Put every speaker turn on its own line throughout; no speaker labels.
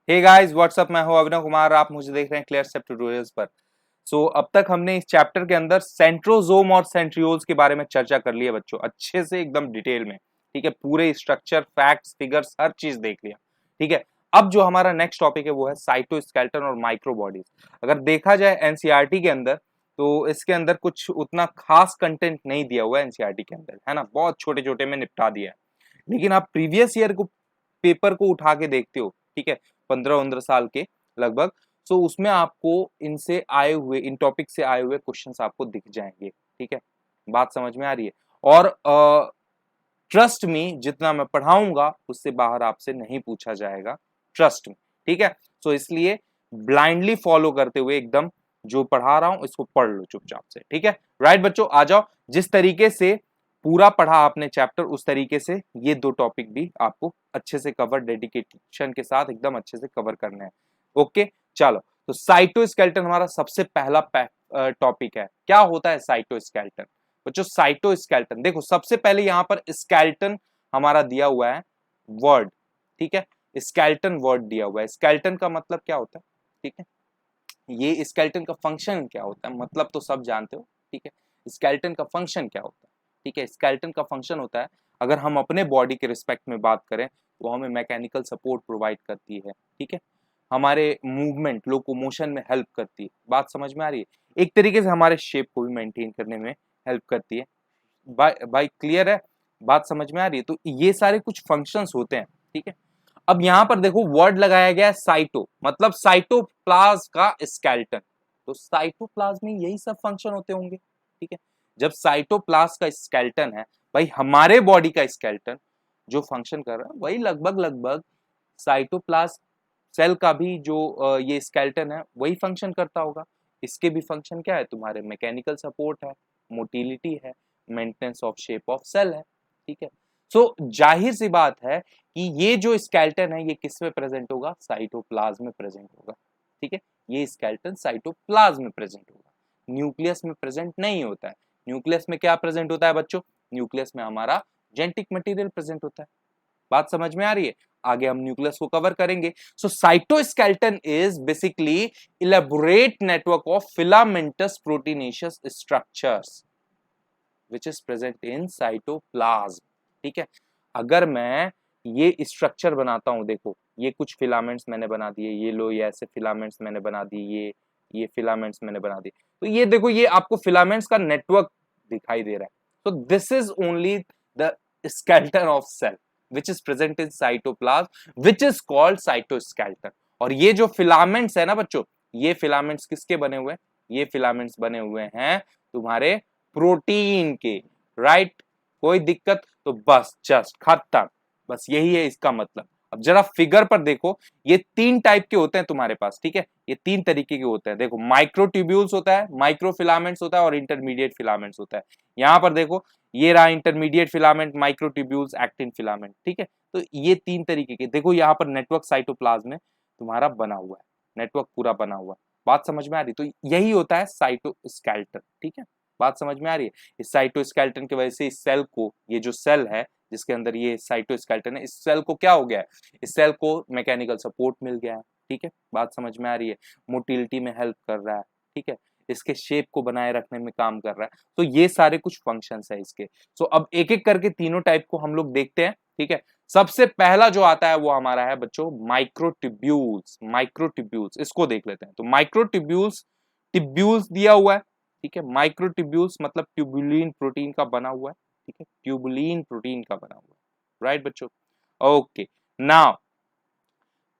Hey guys what's up, मैं हूं अभिनव कुमार। आप मुझे देख रहे हैं क्लियर स्टेप ट्यूटोरियल्स पर। अब तक हमने इस चैप्टर के अंदर सेंट्रोजोम और सेंट्रियोल्स के बारे में चर्चा कर ली है बच्चों, अच्छे से एकदम डिटेल में। ठीक है, पूरे स्ट्रक्चर, फैक्ट्स, फिगर्स, हर चीज देख लिया। ठीक है, अब जो हमारा नेक्स्ट टॉपिक है वो है साइटोस्केलेटन और माइक्रो बॉडीज। अगर देखा जाए एनसीईआरटी के अंदर तो इसके अंदर कुछ उतना खास कंटेंट नहीं दिया हुआ है एनसीईआरटी के अंदर, है ना, बहुत छोटे छोटे में निपटा दिया है। लेकिन आप प्रीवियस ईयर को पेपर को उठा के देखते हो, ठीक है, 15-15 साल के लगभग, सो उसमें आपको इनसे आए हुए, इन टॉपिक से आए हुए क्वेश्चंस आपको दिख जाएंगे। ठीक है, बात समझ में आ रही है? और ट्रस्ट में जितना मैं पढ़ाऊंगा उससे बाहर आपसे नहीं पूछा जाएगा, ट्रस्ट में। ठीक है, सो इसलिए ब्लाइंडली फॉलो करते हुए एकदम जो पढ़ा रहा हूं इसको पढ़ लो चुपचाप से। ठीक है, राइट बच्चों, आ जाओ। जिस तरीके से पूरा पढ़ा आपने चैप्टर, उस तरीके से ये दो टॉपिक भी आपको अच्छे से कवर, डेडिकेशन के साथ एकदम अच्छे से कवर करने हैं। ओके, चलो। तो साइटोस्केलेटन हमारा सबसे पहला टॉपिक है। क्या होता है साइटोस्केलेटन बच्चों? साइटोस्केलेटन देखो, सबसे पहले यहां पर स्केलेटन हमारा दिया हुआ है वर्ड। ठीक है, स्केलेटन वर्ड दिया हुआ है। स्केलेटन का मतलब क्या होता है? ठीक है, ये स्केलेटन का फंक्शन क्या होता है मतलब तो सब जानते हो। ठीक है, स्केलेटन का फंक्शन क्या होता है? ठीक है, स्केलेटन का फंक्शन होता है, अगर हम अपने बॉडी के रिस्पेक्ट में बात करें, वो हमें मैकेनिकल सपोर्ट प्रोवाइड करती है। ठीक है, हमारे मूवमेंट, लोकोमोशन में हेल्प करती है। बात समझ में आ रही है? एक तरीके से हमारे शेप को भी मेंटेन करने में हेल्प करती है। भाई क्लियर है? बात समझ में आ रही है? तो ये सारे कुछ फंक्शंस होते हैं। ठीक है, अब यहां पर देखो वर्ड लगाया गया है साइटो, मतलब साइटोप्लाज्म का स्केलेटन। तो साइटोप्लाज्म में यही सब फंक्शन होते होंगे। ठीक है, जब साइटोप्लाज्म का स्केलेटन है, भाई हमारे बॉडी का स्केलेटन जो फंक्शन कर रहा है वही लगभग लगभग साइटोप्लाज्म सेल का भी जो ये स्केलेटन है वही फंक्शन करता होगा। इसके भी फंक्शन क्या है? तुम्हारे मैकेनिकल सपोर्ट है, मोटिलिटी है, maintenance of shape of cell है। ठीक है, सो जाहिर सी बात है कि ये जो स्केलेटन है ये किस में प्रेजेंट होगा? साइटोप्लाज्म में प्रेजेंट होगा। ठीक है, ये स्केलेटन साइटोप्लाज्म में प्रेजेंट होगा, न्यूक्लियस में प्रेजेंट नहीं होता है। न्यूक्लियस में क्या प्रेजेंट होता है बच्चों? न्यूक्लियस में हमारा जेनेटिक मटेरियल प्रेजेंट होता है। बात समझ में आ रही है? आगे हम न्यूक्लियस को कवर करेंगे। So cytoskeleton is basically elaborate network of filamentous proteinaceous structures which is present in cytoplasm. ठीक है, अगर मैं ये स्ट्रक्चर बनाता हूं, देखो ये कुछ फिलामेंट्स मैंने बना दिए, ये लो, ये ऐसे फिलामेंट्स मैंने बना दिए, ये फिलामेंट्स मैंने बना दिए। तो ये देखो, ये आपको फिलामेंट्स का नेटवर्क दिखाई दे रहा है। तो this is only the skeleton of cell which is present in cytoplasm which is called cytoskeleton। और ये जो फिलामेंट्स है ना बच्चों, ये फिलामेंट्स किसके बने हुए हैं? ये फिलामेंट्स बने हुए हैं तुम्हारे प्रोटीन के। राइट, कोई दिक्कत? तो बस जस्ट खत्म, बस यही है इसका मतलब। अब जरा फिगर पर देखो, ये तीन टाइप के होते हैं तुम्हारे पास। ठीक है, ये तीन तरीके के होते हैं। देखो, माइक्रोट्यूब्यूल्स होता है, माइक्रो फिलामेंट्स होता है और इंटरमीडिएट फिलामेंट्स होता है। यहां पर देखो, ये रहा intermediate filament, microtubules, actin filament. ठीक है, तो ये तीन तरीके के देखो, यहाँ पर नेटवर्क साइटोप्लाज्म में तुम्हारा बना हुआ है, नेटवर्क पूरा बना हुआ है। बात समझ में आ रही? तो यही होता है साइटोस्केलेटन। ठीक है, बात समझ में आ रही है? इस साइटोस्केलेटन की वजह से इस सेल को, ये जो सेल है जिसके अंदर ये साइटोस्केलेटन है, इस सेल को क्या हो गया है? इस सेल को मैकेनिकल सपोर्ट मिल गया है। ठीक है, बात समझ में आ रही है? मोटिलिटी में हेल्प कर रहा है। ठीक है, इसके शेप को बनाए रखने में काम कर रहा है। तो ये सारे कुछ फंक्शंस है इसके। सो अब एक एक करके तीनों टाइप को हम लोग देखते हैं। ठीक है, सबसे पहला जो आता है वो हमारा है बच्चों माइक्रोट्यूब्यूल्स। माइक्रोट्यूब्यूल्स इसको देख लेते हैं। तो माइक्रोट्यूब्यूल्स, ट्यूब्यूल्स दिया हुआ है। ठीक है, माइक्रोट्यूब्यूल्स मतलब ट्यूबुलिन प्रोटीन का बना हुआ है। ठीक है, ट्यूबुलिन प्रोटीन का बना हुआ है। राइट बच्चों, ओके। नाउ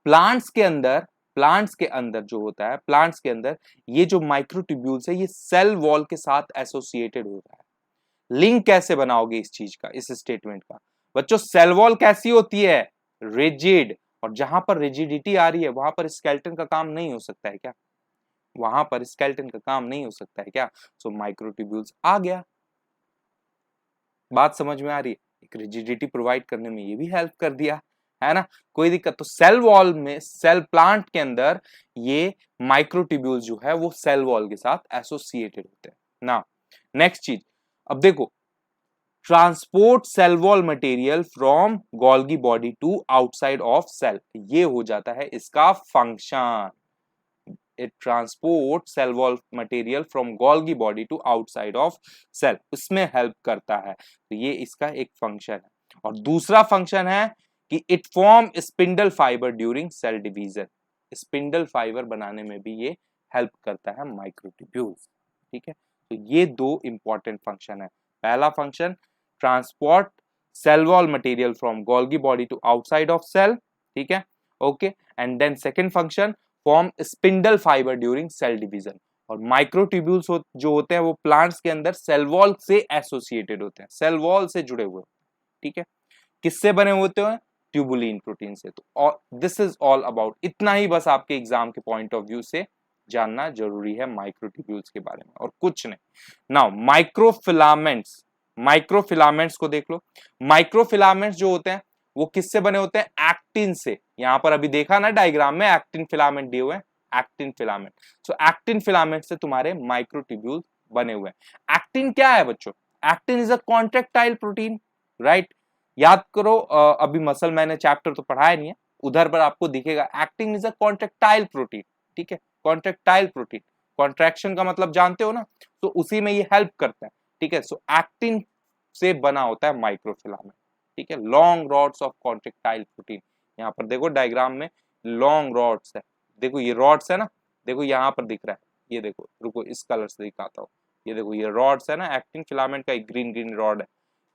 प्लांट्स के अंदर जो होता है, प्लांट्स के अंदर ये जो माइक्रोट्यूब्यूल्स है ये सेल वॉल के साथ एसोसिएटेड होता है। लिंक कैसे बनाओगे इस चीज का, इस स्टेटमेंट का? बच्चों सेल वॉल कैसी होती है? रिजिड। और जहां पर रिजिडिटी आ रही है वहां पर स्केलेटन का काम नहीं हो सकता है क्या? वहां पर स्केलेटन का काम नहीं हो सकता है क्या? सो माइक्रोट्यूब्यूल्स आ गया। बात समझ में आ रही है? एक रिजिडिटी प्रोवाइड करने में ये भी हेल्प कर दिया, है ना? कोई दिक्कत? तो सेल वॉल में, सेल प्लांट के अंदर ये माइक्रोट्यूब्यूल्स जो है वो सेल वॉल के साथ एसोसिएटेड होते हैं ना। नेक्स्ट चीज, अब देखो transport cell wall material from Golgi body to outside of cell, ये हो जाता है इसका फंक्शन। It transport cell wall material from Golgi body to outside of cell, इसमें हेल्प करता है। तो ये इसका एक फंक्शन है। और दूसरा फंक्शन है कि it form spindle fibre during cell division, spindle fibre बनाने में भी ये हेल्प करता है माइक्रोट्यूब्यूल्स। ठीक है, तो ये दो इंपॉर्टेंट फंक्शन है। पहला function transport cell wall material from Golgi body to outside of cell, ठीक है, okay. And then second function form spindle fibre during cell division. और माइक्रोट्यूब्यूल्स जो होते हैं वो प्लांट्स के अंदर सेल वॉल से एसोसिएटेड होते हैं, सेल वॉल से जुड़े हुए, ठीक है। किससे बने होते हैं? ट्यूबुलिन प्रोटीन से। तो दिस इज ऑल अबाउट, इतना ही बस आपके एग्जाम के पॉइंट ऑफ व्यू से जानना जरूरी है माइक्रोट्यूब्यूल्स के बारे में, और कुछ नहीं। नाउ माइक्रोफिलामेंट्स, माइक्रोफिलामेंट्स को देख लो। माइक्रोफिलामेंट्स जो होते हैं वो किससे बने होते हैं? एक्टिन से। यहां पर अभी देखा ना डायग्राम में, एक्टिन फिलामेंट दिए हुए हैं, एक्टिन फिलामेंट। सो एक्टिन फिलामेंट से तुम्हारे माइक्रोट्यूब्यूल बने हुए हैं। एक्टिन क्या है बच्चों? Actin is a contractile protein, right. याद करो, अभी मसल मैंने चैप्टर तो पढ़ाया नहीं है, उधर पर आपको दिखेगा actin is a contractile protein, ठीक है, कॉन्ट्रेक्टाइल प्रोटीन। कॉन्ट्रैक्शन का मतलब जानते हो ना, तो उसी में ये हेल्प करता है, ठीक है। सो एक्टिन से बना होता है माइक्रोफिलामेंट, ठीक है। Long rods of contractile protein, यहाँ पर देखो डायग्राम में लॉन्ग रॉड्स है, देखो ये रॉड्स है ना, देखो यहाँ पर दिख रहा है, ये देखो, रुको इस कलर से दिखाता हूँ, ये देखो ये रॉड्स है ना, एक्टिन फिलामेंट का एक ग्रीन ग्रीन रॉड है,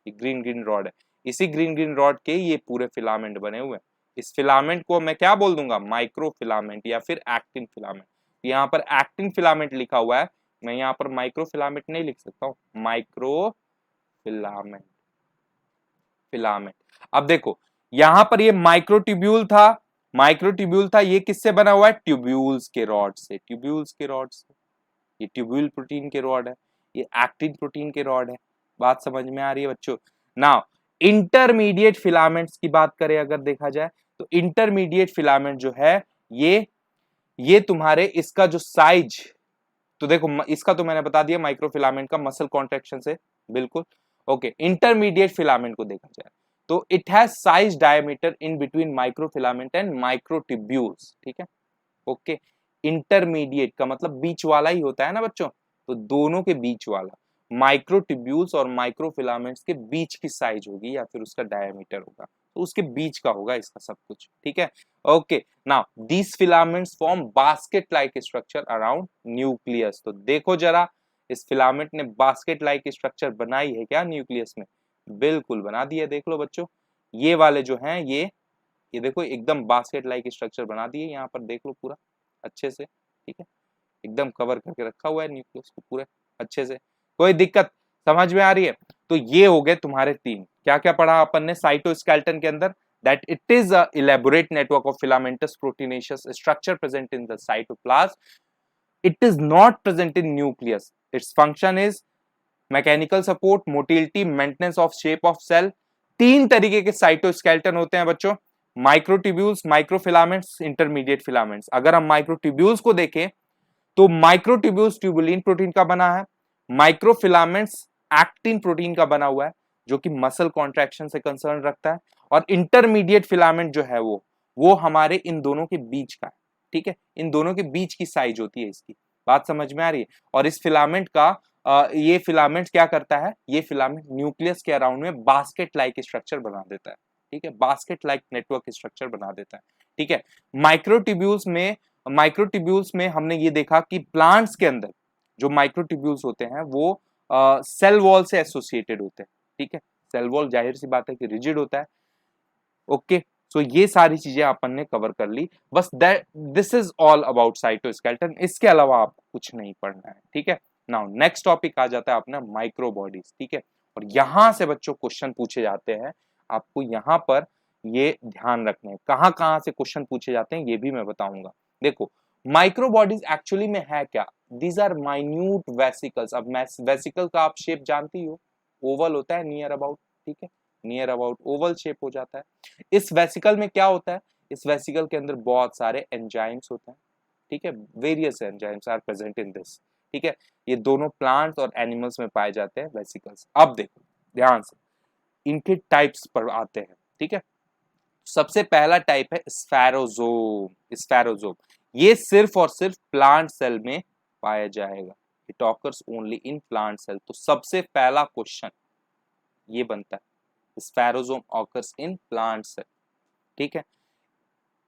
ये ग्रीन ग्रीन रॉड है। इसी ग्रीन ग्रीन रॉड के ये पूरे फिलामेंट बने हुए हैं। इस फिलामेंट को मैं क्या बोल दूंगा? माइक्रोफिलामेंट या फिर एक्टिन फिलामेंट। यहाँ पर एक्टिन फिलामेंट लिखा हुआ है, मैं यहाँ पर माइक्रोफिलामेंट नहीं लिख सकता हूँ, माइक्रोफिलामेंट, फिलामेंट। अब देखो यहां पर ये माइक्रोट्यूब्यूल था, माइक्रोट्यूब्यूल था, ये किससे बना हुआ है? ट्यूब्यूल्स के रॉड से, ट्यूब्यूल्स के रॉड से। ये ट्यूब्यूल प्रोटीन के रॉड है, ये एक्टिन प्रोटीन के रॉड है। बात समझ में आ रही है बच्चों? नाउ इंटरमीडिएट फिलामेंट्स की बात करें अगर देखा जाए, तो इंटरमीडिएट फिलामेंट जो है ये तुम्हारे इसका जो साइज, तो देखो इसका तो मैंने बता दिया माइक्रोफिलामेंट का मसल कॉन्ट्रैक्शन से, बिल्कुल ओके। इंटरमीडिएट फिलामेंट को देखा जाए तो it has size diameter in between microfilament and microtubules, ठीक है, ओके। इंटरमीडिएट का मतलब बीच वाला ही होता है ना बच्चों, तो दोनों के बीच वाला, माइक्रोट्यूब्यूल्स और माइक्रोफिलामेंट्स के बीच की साइज होगी या फिर उसका डायमीटर होगा, तो उसके बीच का होगा इसका सब कुछ, ठीक है, okay. Now these filaments form basket like structure around nucleus. तो देखो जरा, इस फिलामेंट ने बास्केट लाइक स्ट्रक्चर बनाई है क्या न्यूक्लियस में? बिल्कुल बना दी है। देख लो बच्चों, ये वाले जो हैं ये देखो एकदम बास्केट लाइक स्ट्रक्चर बना दिए, यहाँ पर देख लो पूरा अच्छे से, ठीक है, एकदम कवर करके रखा हुआ है न्यूक्लियस को पूरे अच्छे से। कोई दिक्कत समझ में आ रही है? तो ये हो गए तुम्हारे तीन। क्या क्या पढ़ा अपन ने साइटोस्केलेटन के अंदर? that it is a elaborate network of filamentous proteinaceous structure present in the cytoplasm. It is not present in nucleus. Its function is mechanical support, motility, maintenance of shape of cell. तीन तरीके के cytoskeleton होते हैं बच्चों, microtubules, microfilaments, intermediate filaments. अगर हम microtubules को देखें तो माइक्रोट्यूब्यूल्स ट्यूबुलिन प्रोटीन का बना है, माइक्रोफिलामेंट्स एक्टिन प्रोटीन का बना हुआ है जो कि मसल कॉन्ट्रैक्शन से कंसर्न रखता है, और इंटरमीडिएट फिलामेंट जो है वो हमारे इन दोनों के बीच का है, ठीक है, इन दोनों के बीच की साइज होती है इसकी। बात समझ में आ रही है? और इस फिलामेंट का ये फिलामेंट क्या करता है? ये फिलामेंट न्यूक्लियस के अराउंड में बास्केट लाइक स्ट्रक्चर बना देता है, ठीक है, बास्केट लाइक नेटवर्क स्ट्रक्चर बना देता है, ठीक है। माइक्रोट्यूब्यूल्स में हमने ये देखा कि प्लांट्स के अंदर जो माइक्रोट्यूब्यूल्स होते हैं वो सेल वॉल से एसोसिएटेड होते हैं, ठीक है। सेल वॉल जाहिर सी बात है कि रिजिड होता है, ओके। सो ये सारी चीजें अपन ने कवर कर ली, बस this is all about cytoskeleton, इसके अलावा आपको कुछ नहीं पढ़ना है, ठीक है। नाउ नेक्स्ट टॉपिक आ जाता है अपना माइक्रो बॉडीज, ठीक है। और यहां से बच्चों क्वेश्चन पूछे जाते हैं, आपको यहाँ पर ये ध्यान रखने हैं कहाँ कहाँ से क्वेश्चन पूछे जाते हैं ये भी मैं बताऊंगा। देखो माइक्रो बॉडीज एक्चुअली में है क्या? These are minute vesicles. अब वेसिकल का आप शेप जानती हो, ओवल होता है नियर अबाउट, ठीक है, नियर अबाउट ओवल शेप हो जाता है। इस वेसिकल में क्या होता है? इस वेसिकल के अंदर बहुत सारे एंजाइम्स होते हैं, ठीक है, various enzymes are present in this, ठीक है। ये दोनों प्लांट्स और एनिमल्स में पाए जाते हैं वेसिकल्स। अब देखो ध्यान से इनके टाइप्स पर आते हैं, ठीक है। सबसे पहला टाइप है स्फेरोजोम। स्फेरोजोम ये सिर्फ और सिर्फ प्लांट सेल में पाया जाएगा। It occurs only in plant cell. तो सबसे पहला क्वेश्चन ये बनता है, spherosome occurs in plant cell, ठीक है।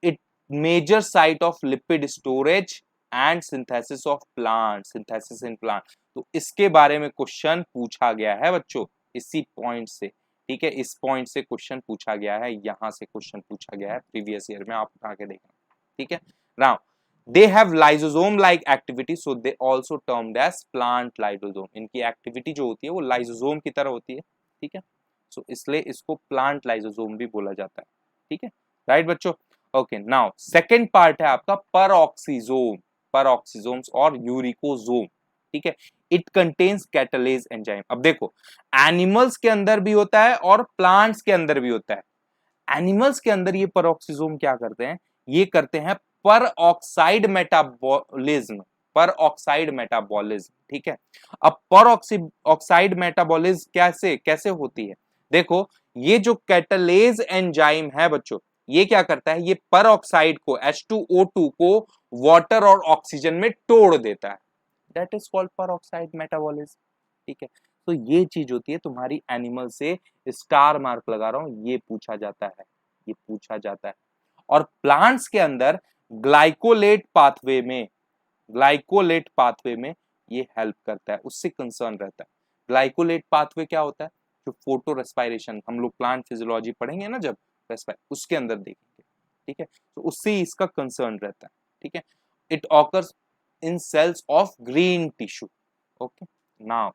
It major site of lipid storage and synthesis of plant, synthesis in plant. तो इसके बारे में क्वेश्चन पूछा गया है बच्चों, इसी पॉइंट से, ठीक है। इस पॉइंट से क्वेश्चन पूछा गया है, यहां से क्वेश्चन पूछा गया है प्रीवियस ईयर में, आप उठा के देखना, ठीक है। Now they have lysosome like activity, so they also termed as plant lysosome. इनकी एक्टिविटी जो होती है वो लाइसोसोम की तरह होती है, ठीक है। सो इसलिए इसको प्लांट लाइसोसोम भी बोला जाता है, ठीक है, राइट बच्चों। ओके, नाउ सेकंड पार्ट है आपका परऑक्सीजोम, परऑक्सीजोम्स और यूरिकोजोम, ठीक है। It contains catalase enzyme. अब देखो, एनिमल्स के अंदर भी होता है और प्लांट्स के अंदर भी होता है। एनिमल्स के अंदर ये परऑक्सीजोम क्या करते हैं, ये करते हैं पर ऑक्साइड मेटाबॉलिज्म, पर ऑक्साइड मेटाबॉलिज्म, ठीक है। अब पर ऑक्साइड मेटाबॉलिज्म कैसे कैसे होती है, देखो ये जो कैटालेज एंजाइम है बच्चों, ये क्या करता है, ये पर ऑक्साइड को H2O2 को वाटर और ऑक्सीजन में तोड़ देता है। दैट इज कॉल्ड पर ऑक्साइड मेटाबॉलिज्म, ठीक है। तो ये चीज होती है तुम्हारी एनिमल से, स्टार मार्क लगा रहा हूं, ये पूछा जाता है, ये पूछा जाता है। और प्लांट्स के अंदर ग्लाइकोलेट पाथवे में, ग्लाइकोलेट पाथवे में ये हेल्प करता है, उससे कंसर्न रहता है। ग्लाइकोलेट पाथवे क्या होता है, जो फोटो रेस्पायरेशन, हम लोग प्लांट फिजियोलॉजी पढ़ेंगे ना जब, उसके अंदर देखेंगे, ठीक है। तो उससे इसका कंसर्न रहता है, ठीक है। It occurs in cells of green tissue, okay. Now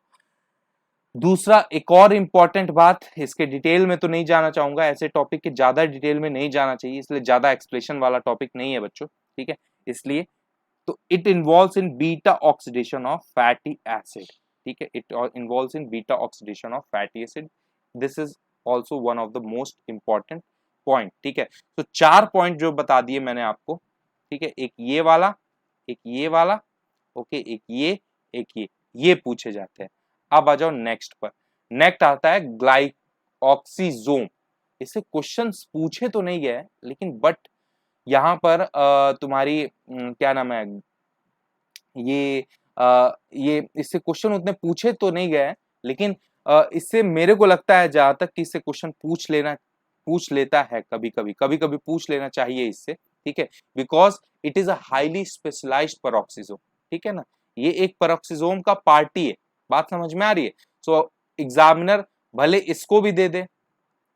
दूसरा एक और इंपॉर्टेंट बात, इसके डिटेल में तो नहीं जाना चाहूंगा, ऐसे टॉपिक के ज्यादा डिटेल में नहीं जाना चाहिए, इसलिए ज्यादा एक्सप्लेनेशन वाला टॉपिक नहीं है बच्चों, ठीक है। इसलिए तो it involves in beta oxidation of fatty acid, ठीक है। It involves in beta oxidation of fatty acid. This is also one of the most important point, ठीक है। तो चार पॉइंट जो बता दिए मैंने आपको, ठीक है। एक ये वाला, एक ये वाला, ओके, एक ये पूछे जाते हैं। अब आ जाओ नेक्स्ट पर। नेक्स्ट आता है ग्लाइऑक्सीजोम। इससे क्वेश्चंस पूछे तो नहीं गए, लेकिन बट यहाँ पर तुम्हारी क्या नाम है, ये इससे क्वेश्चन उतने पूछे तो नहीं गए, लेकिन इससे मेरे को लगता है जहां तक कि इससे क्वेश्चन पूछ लेता है, कभी कभी पूछ लेना चाहिए इससे, ठीक है। Because it is a highly specialised peroxisome, ठीक है ना। ये एक परऑक्सीजोम का पार्टी है, बात समझ में आ रही है। सो एग्जामिनर भले इसको भी दे दे,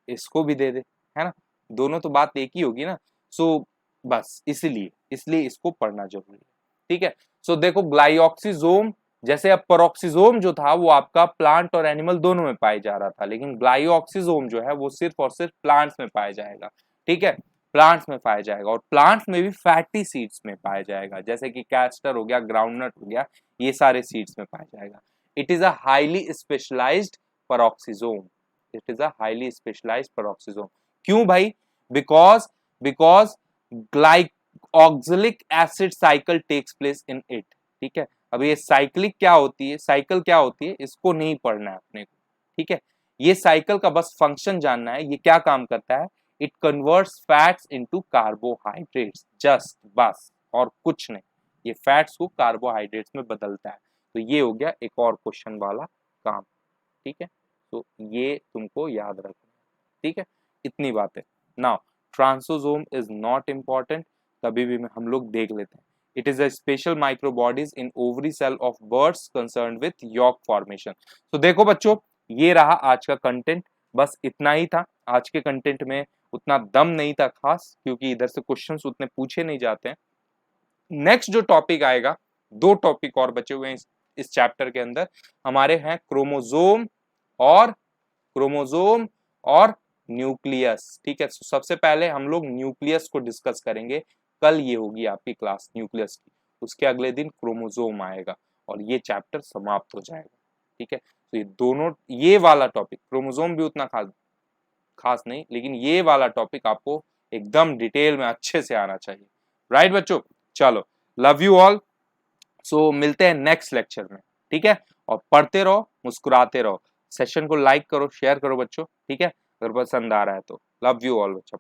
इसको भी दे दे, है ना, दोनों तो बात एक ही होगी ना। सो बस इसलिए इसलिए इसको पढ़ना जरूरी है, ठीक है। सो देखो ग्लाइऑक्सीजोम, जैसे अब परऑक्सीजोम जो था वो आपका प्लांट और एनिमल दोनों में पाया जा रहा था, लेकिन ग्लाइऑक्सीजोम जो है वो सिर्फ और सिर्फ प्लांट्स में पाया जाएगा, ठीक है। प्लांट्स में पाया जाएगा, और प्लांट्स में भी फैटी सीड्स में पाया जाएगा, जैसे कि कैस्टर हो गया, ग्राउंडनट हो गया, ये सारे सीड्स में पाया जाएगा। It is a highly specialised peroxisome, it is a highly specialised peroxisome. क्यों भाई, because because glyoxylic acid cycle takes place in it, ठीक है। अब ये साइक्लिक क्या होती है, साइकिल क्या होती है, इसको नहीं पढ़ना है अपने को, ठीक है। ये साइकिल का बस फंक्शन जानना है, ये क्या काम करता है, it converts fats into carbohydrates, just बस, और कुछ नहीं, ये फैट्स को कार्बोहाइड्रेट्स में बदलता है। तो ये हो गया एक और क्वेश्चन वाला काम, ठीक है। तो ये तुमको याद रखना, ठीक है, इतनी बातें। Now transosome is not important, कभी भी हम लोग देख लेते हैं। It is a special microbodies in ovary cell of birds concerned with yolk formation. तो देखो बच्चों, ये रहा आज का कंटेंट, बस इतना ही था। आज के कंटेंट में उतना दम नहीं था खास, क्योंकि इधर से क्वेश्चंस उतने पूछे नहीं जाते हैं। नेक्स्ट जो टॉपिक आएगा, दो टॉपिक और बचे हुए हैं इस चैप्टर के अंदर हमारे हैं, और क्रोमोजोम और न्यूक्लियस, ठीक है। सबसे पहले हम लोग न्यूक्लियस को डिस्कस करेंगे, कल ये होगी आपकी क्लास न्यूक्लियस की, उसके अगले दिन क्रोमोजोम आएगा और ये चैप्टर समाप्त हो जाएगा, ठीक है। तो ये दोनों, ये वाला टॉपिक, क्रोमोजोम भी उतना खास नहीं, लेकिन ये वाला टॉपिक आपको एकदम डिटेल में अच्छे से आना चाहिए, राइट बच्चों। चलो, लव यू ऑल। सो मिलते हैं नेक्स्ट लेक्चर में, ठीक है। और पढ़ते रहो, मुस्कुराते रहो, सेशन को लाइक करो, शेयर करो बच्चों, ठीक है, अगर पसंद आ रहा है तो। लव यू ऑल बच्चों।